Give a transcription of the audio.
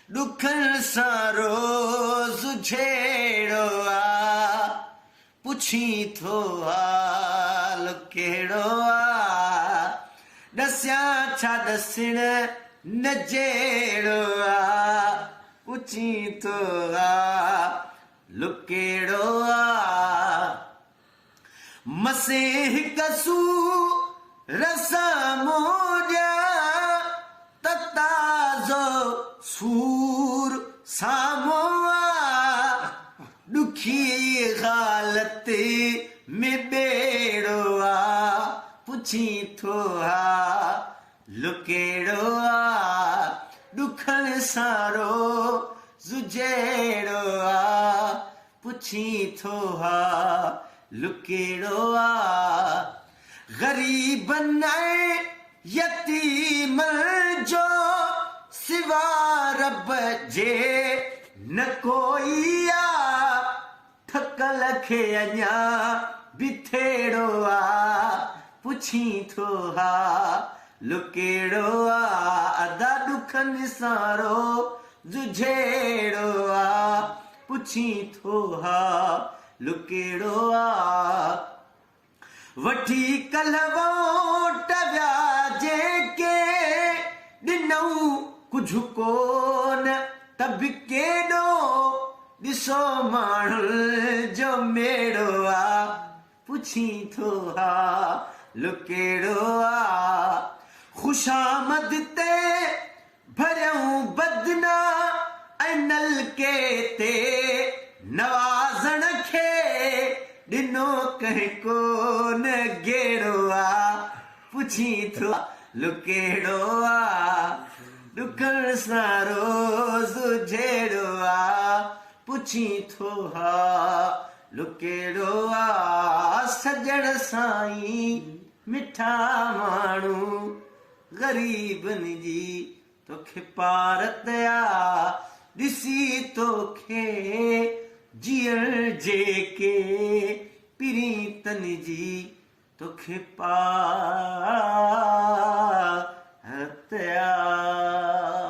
ॾुखनि सां रोज़ झेड़ो आ पुछी थो हाल कहिड़ो आ ॾसियां छा ॾसण न जहिड़ो आ पुछी थो हाल कहिड़ो आ मसे हिक सूर सां मोॼा त ताज़ो सूर साम्हूं आ ॾुखी हालत में ॿेड़ो आ पुछी थो हाल कहिड़ो आ ॾुखनि सां रोज़ जहिड़ो आ पुछी थो हाल कहिड़ो आ ग़रीबन ऐं यतीमन जो सिवा रब जे न कोई आ ठकल खे अञा बिथेड़ो आ पुछी थो हाल कहिड़ो आ अदा ॾुखनि सां रोज़ झेड़ो आ पुछी थो हाल कहिड़ो आ वठी कल्ह वोट व्याजे के ॾिनऊं कुझु कोन त बि केॾो ॾिसो माण्हुनि जो मेड़ो आ पुछी थो हाल कहिड़ो आ ख़ुशामद ते भरियऊं बदना ऐं नलके ते नवाज़ण खे ॾिनो कंहिं कोन गेड़ो आ पुछी थो हाल कहिड़ो आ ॾुखनि सां रोज़ झेड़ो आ पुछी थो हाल कहिड़ो आ सजण साईं मिठा माण्हू ग़रीबनि जी तोखे पारत आ ॾिसी तोखे जीअण जेके प्रीतनि जी तोखे पारत आ